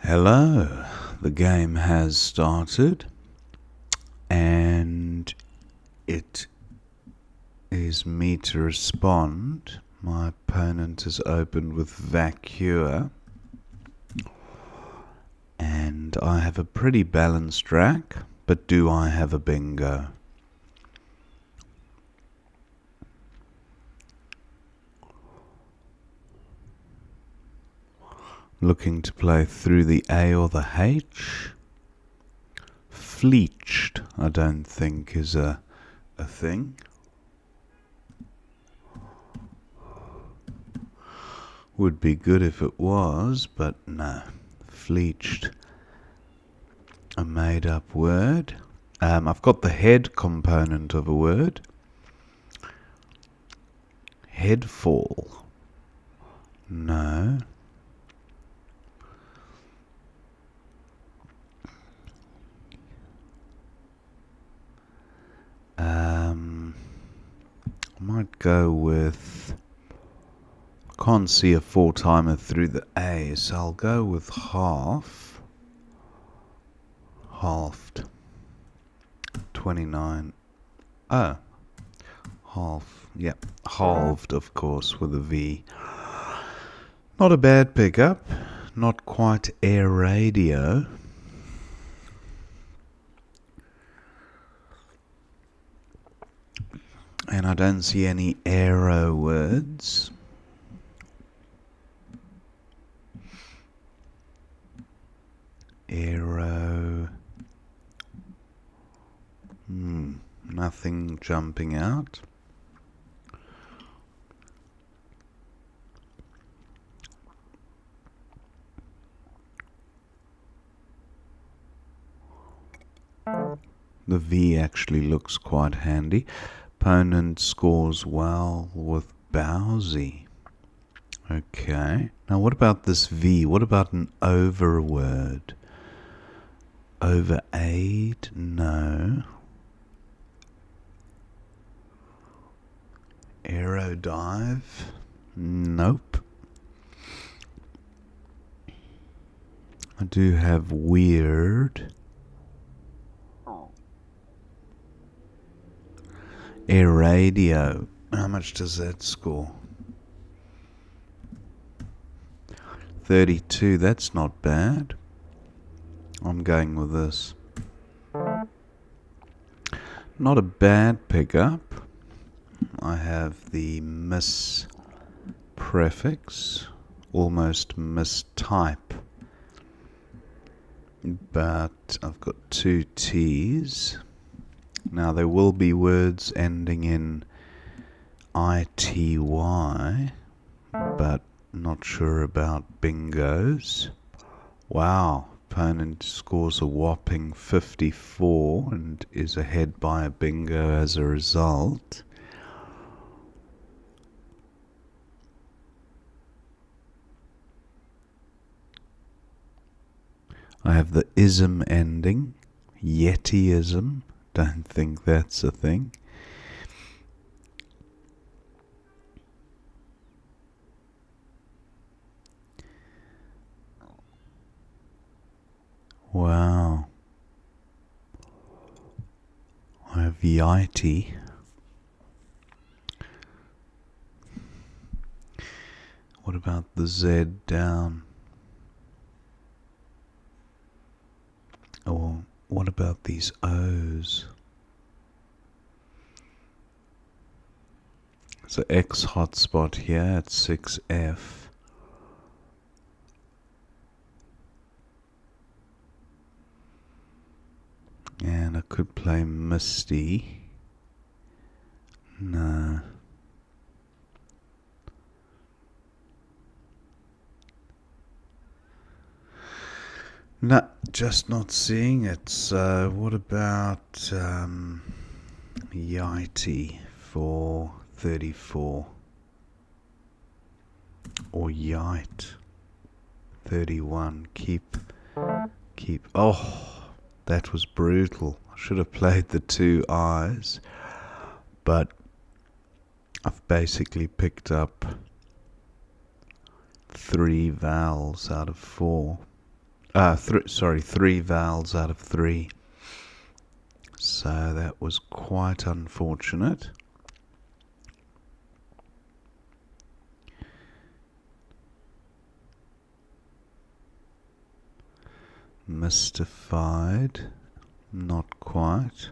Hello, the game has started and it is me to respond. My opponent has opened with Vacua and I have a pretty balanced rack, but do I have a bingo? Looking to play through the A or the H. Fleeched, I don't think is a thing. Would be good if it was, but no. Fleeched. A made up word. I've got the head component of a word. Headfall. No. I might go with... Can't see a four-timer through the A, so I'll go with half. Halved. 29. Oh. Half. Yep. Halved, of course, with a V. Not a bad pickup. Not quite air radio. And I don't see any aero words. Aero. Nothing jumping out. The V actually looks quite handy. Opponent scores well with Bowsy. Okay. Now what about this V? What about an over word? Over aid? No. Aerodive? Nope. I do have weird. Air radio. How much does that score? 32. That's not bad. I'm going with this. Not a bad pickup. I have the miss prefix, almost mistype, but I've got two T's. Now there will be words ending in ITY, but not sure about bingos. Wow, opponent scores a whopping 54 and is ahead by a bingo as a result. I have the ism ending, Yetiism. Don't think that's a thing. Wow. I have Yeti. What about the Z down? Or what about these O's? There's an X hotspot here at 6F. And I could play Misty. No. No, just not seeing it. So what about Yiti for 34? Or Yite 31. Keep. Oh, that was brutal. I should have played the two I's, but I've basically picked up 3 vowels out of 4. Three vowels out of three. So that was quite unfortunate. Mystified, not quite.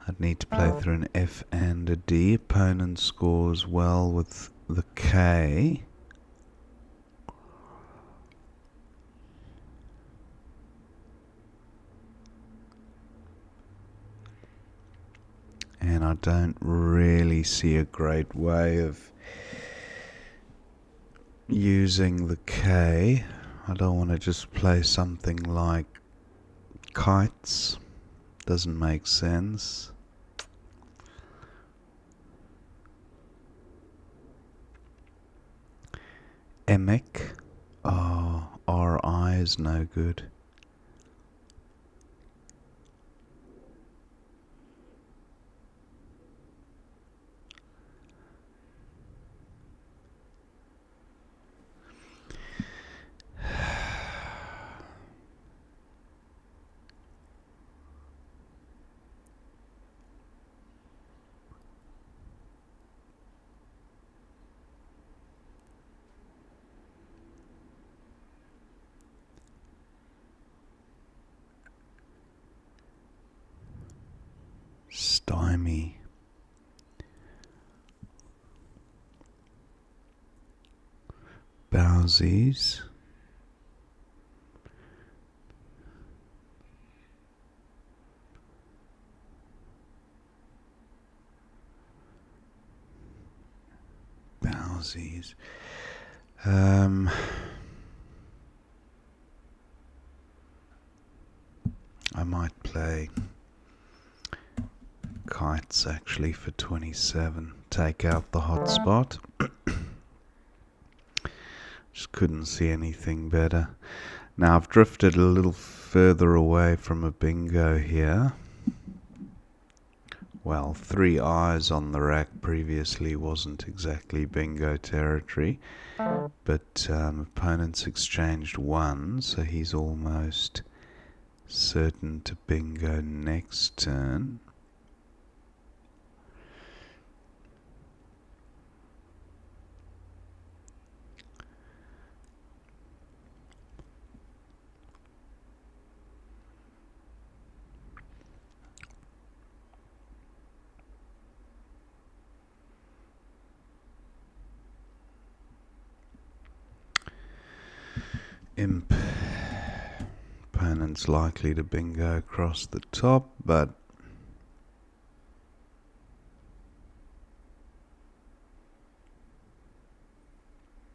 I'd need to play through an F and a D. Opponent scores well with the K. And I don't really see a great way of using the K. I don't want to just play something like kites. Doesn't make sense. Emic. Oh, RI is no good. Stymie. Bowsies. Bowsies. I might play kites actually for 27. Take out the hotspot. Just couldn't see anything better. Now I've drifted a little further away from a bingo here. Well, 3 eyes on the rack previously wasn't exactly bingo territory, but opponent's exchanged 1, so he's almost certain to bingo next turn. Imp. Opponent's likely to bingo across the top, but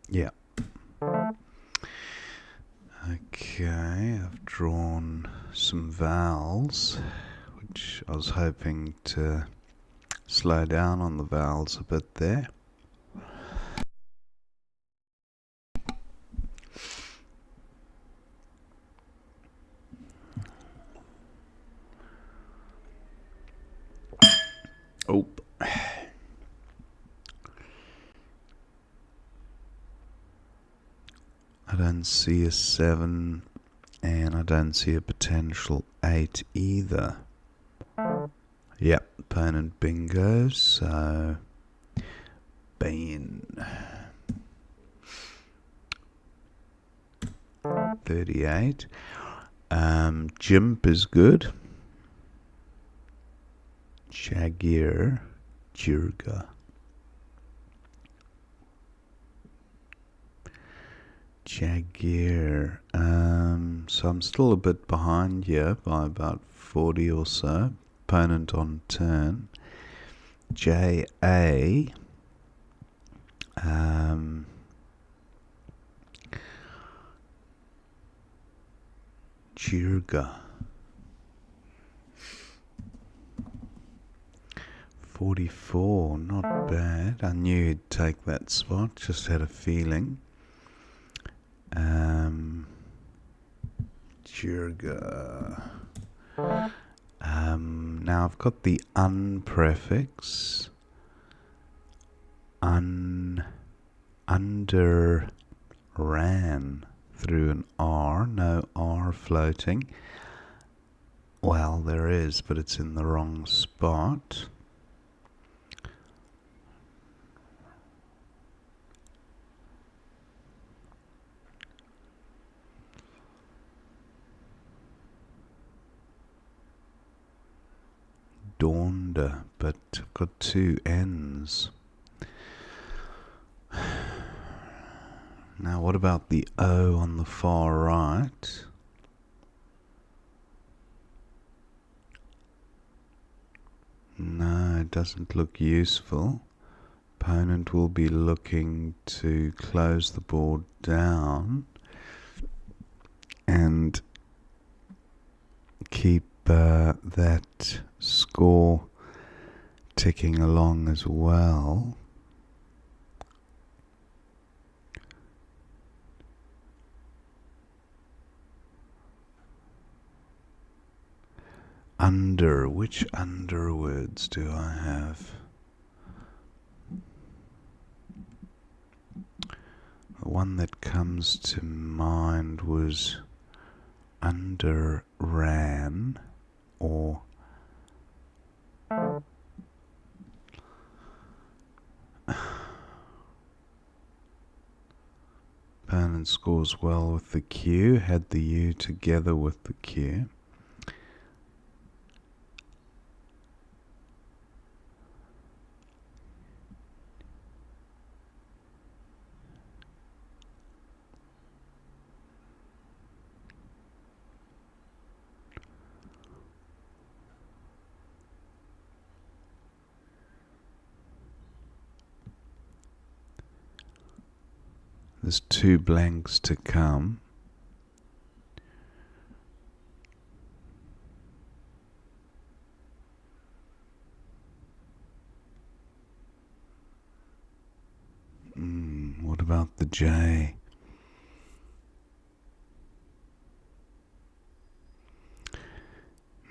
yeah. Okay, I've drawn some vowels, which I was hoping to slow down on the vowels a bit there. Oh. I don't see a 7, and I don't see a potential 8 either. Yep, opponent bingo, so bin. 38. Jimp is good. Jagir, Jirga. Jagir. So I'm still a bit behind here by about 40 or so. Opponent on turn. J-A. Jirga. 44, not bad. I knew he'd take that spot, just had a feeling. Jirga. Now I've got the un prefix. Under ran. through an R. No R floating. Well, there is, but it's in the wrong spot. Dawnda, but I've got two N's. Now, what about the O on the far right? No, it doesn't look useful. Opponent will be looking to close the board down and keep that score ticking along as well. Which underwords do I have? The one that comes to mind was underran, or opponent scores well with the Q, had the U together with the Q. There's two blanks to come. What about the J?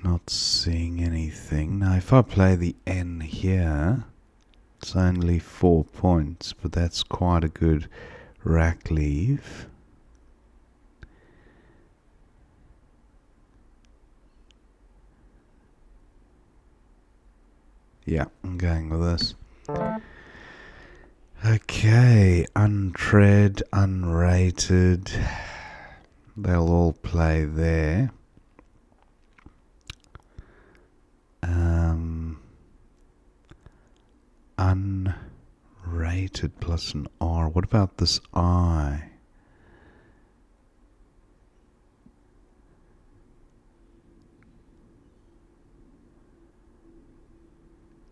Not seeing anything. Now, if I play the N here, it's only 4 points, but that's quite a good rack leave. Yeah, I'm going with this. Okay, untread, unrated. They'll all play there. Unrated plus an R. What about this I?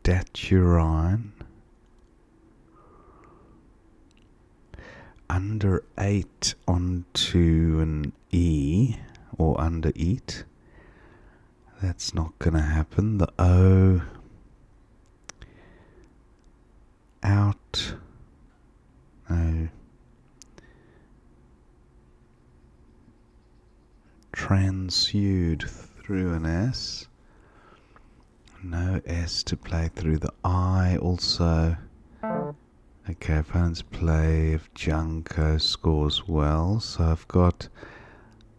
Daturine. Under 8 onto an E, or under eat. That's not going to happen. The O out. No. Transued through an S. No S to play through the I also. Okay, opponent's play if Junko scores well. So I've got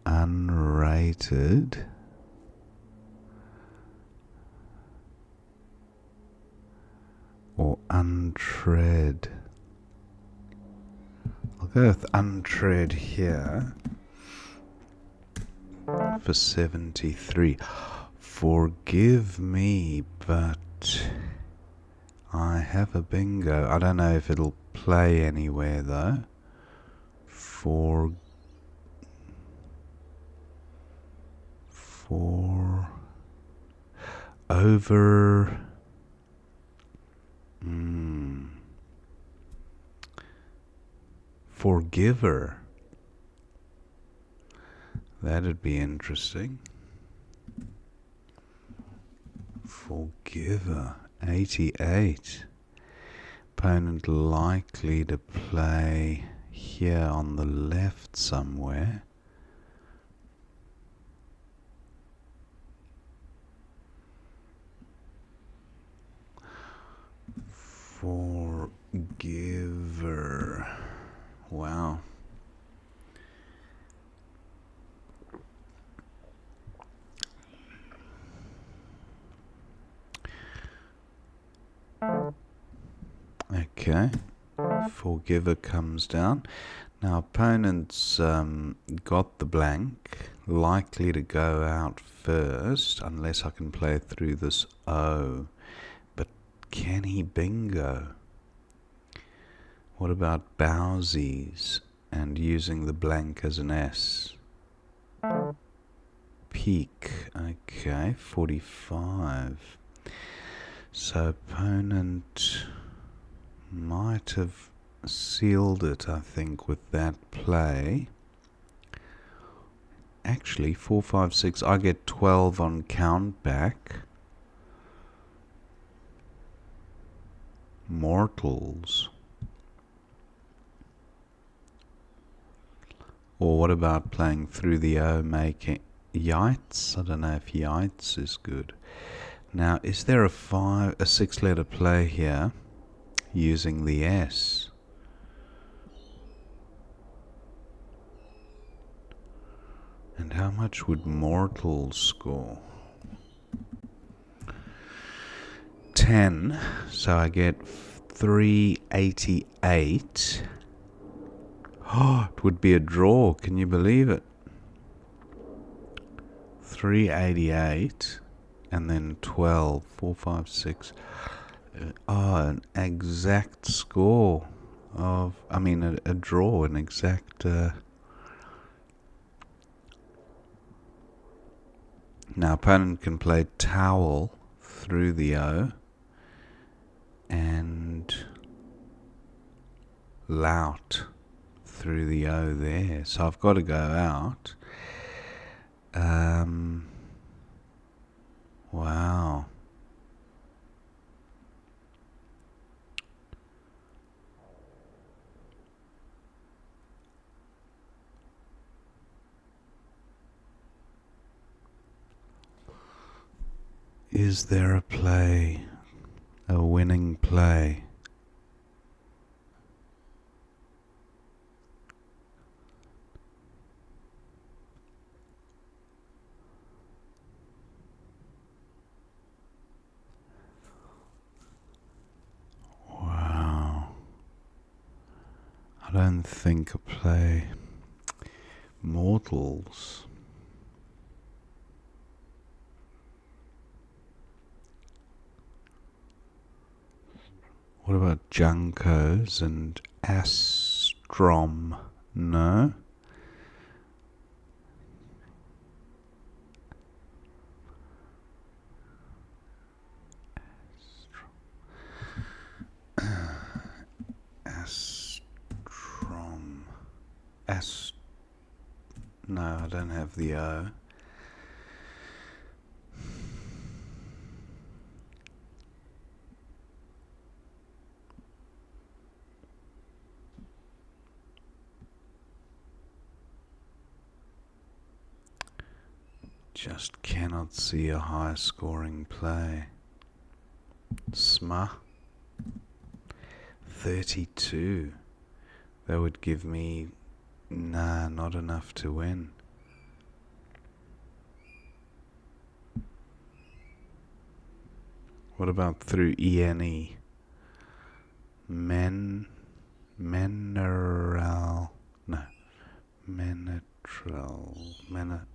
unrated. Or untread. I'll go with untread here for 73. Forgive me, but I have a bingo. I don't know if it'll play anywhere though. For over. Forgiver. That'd be interesting. Forgiver. 88. Opponent likely to play here on the left somewhere. Forgiver. Wow. Okay. Forgiver comes down. Now opponent's got the blank, likely to go out first, unless I can play through this O. But can he bingo? What about bowsies and using the blank as an S? Peak. Okay, 45. So opponent might have sealed it, I think, with that play. Actually, 4, 5, 6. I get 12 on count back. Mortals. Or what about playing through the O, making yites? I don't know if yites is good. Now, is there a 6-letter play here using the S? And how much would mortals score? 10. So I get 388. Oh, it would be a draw. Can you believe it? 388 and then 12. 4, 5, 6. An exact score of, a draw, an exact. Now, opponent can play towel through the O and lout through the O there. So I've got to go out. Wow. Is there a play, a winning play? Wow. I don't think a play. Mortals. What about Junkos and Astrom? No? Astrom. No, I don't have the O. Just cannot see a high scoring play. SMA 32. That would give me, not enough to win. What about through ENE?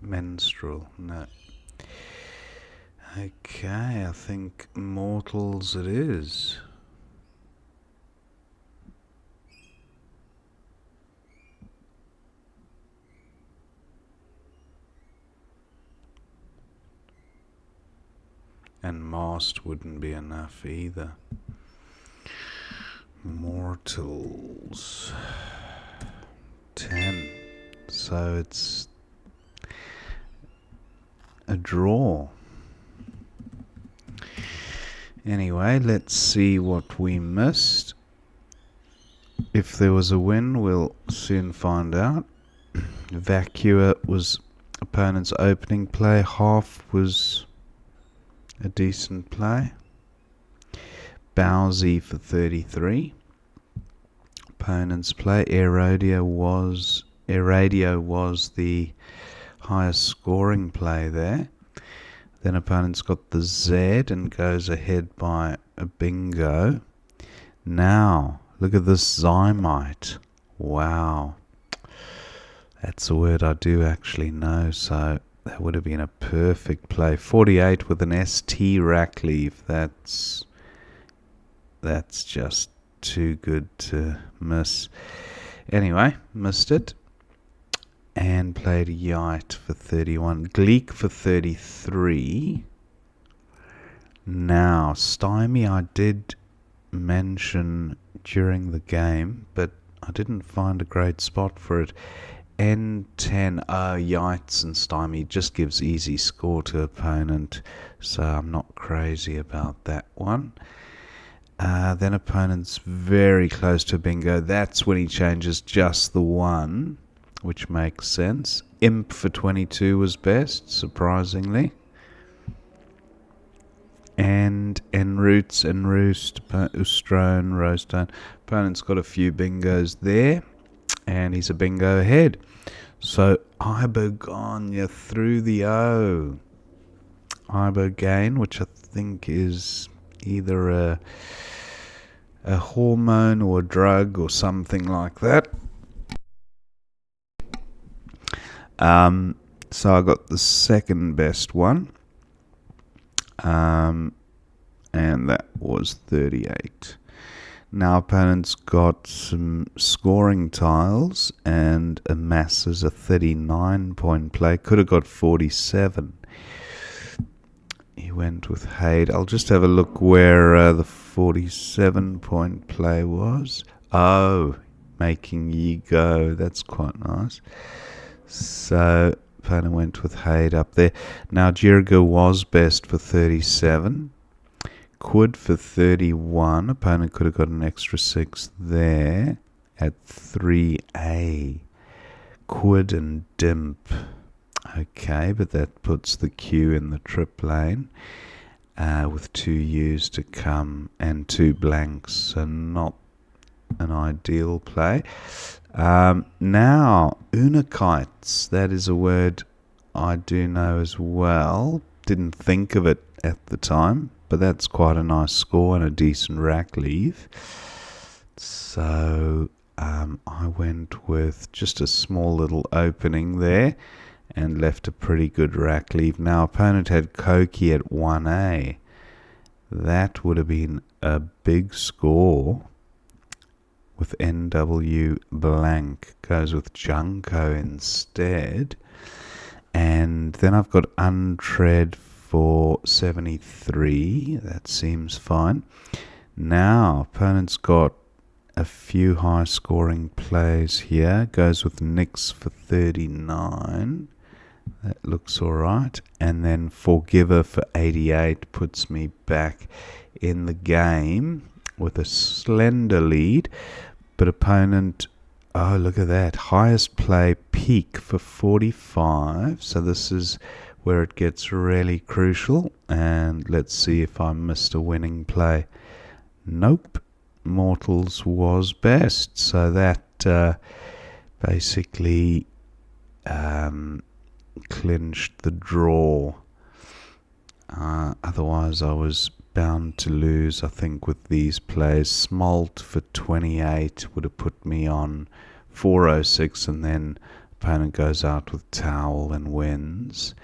Menstrual, no. Okay, I think mortals it is. And mast wouldn't be enough either. Mortals. 10. So it's a draw. Anyway, let's see what we missed. If there was a win, we'll soon find out. Vacua was opponent's opening play. Half was a decent play. Bowsy for 33. Opponent's play. Eradio was the highest scoring play there. Then opponent's got the Z and goes ahead by a bingo. Now, look at this Zymite. Wow. That's a word I do actually know, so that would have been a perfect play. 48 with an ST rack leave. That's just too good to miss. Anyway, missed it. And played Yite for 31. Gleek for 33. Now, Stymie I did mention during the game, but I didn't find a great spot for it. N10, Yites and Stymie just gives easy score to opponent, so I'm not crazy about that one. Then opponent's very close to bingo. That's when he changes just the one, which makes sense. Imp for 22 was best, surprisingly. And Enroots, Enroost, Ustrone, Rostone. Opponent's got a few bingos there, and he's a bingo ahead. So Ibogonia through the O. Ibogaine, which I think is either a hormone or a drug or something like that. So I got the second best one. And that was 38. Now opponent's got some scoring tiles and amasses a 39-point play. Could have got 47. He went with Haid. I'll just have a look where the 47-point play was. Oh, making ye go. That's quite nice. So opponent went with Haid up there. Now Jirga was best for 37. Quid for 31. Opponent could have got an extra 6 there at 3A. Quid and Dimp. Okay, but that puts the Q in the trip lane with 2 U's to come and 2 blanks, so not an ideal play. Now, Unikites, that is a word I do know as well. Didn't think of it at the time, but that's quite a nice score and a decent rack leave. So I went with just a small little opening there and left a pretty good rack leave. Now opponent had Koki at 1A. That would have been a big score with NW blank. Goes with Junko instead. And then I've got Untread for 73. That seems fine. Now opponent's got a few high scoring plays here. Goes with Nix for 39. That looks alright. And then Forgiver for 88 puts me back in the game with a slender lead. But opponent, oh look at that, highest play Peak for 45. So this is where it gets really crucial. And let's see if I missed a winning play. Nope. Mortals was best. So that basically clinched the draw. Otherwise I was bound to lose, I think, with these plays. Smalt for 28 would have put me on 406, and then opponent goes out with Towel and wins.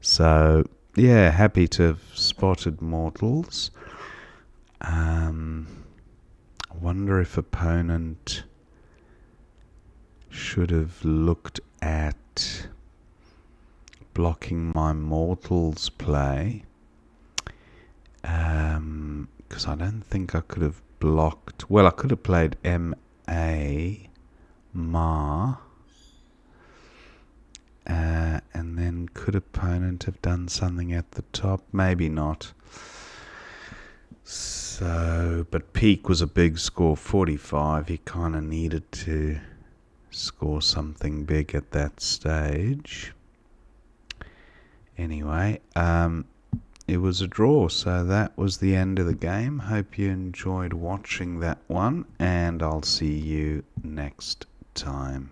So yeah, happy to have spotted Mortals. I wonder if opponent should have looked at blocking my Mortals play, because I don't think I could have blocked. Well, I could have played M-A, Ma, and then could opponent have done something at the top? Maybe not. So, but Peak was a big score, 45. He kind of needed to score something big at that stage. Anyway, it was a draw, so that was the end of the game. Hope you enjoyed watching that one, and I'll see you next time.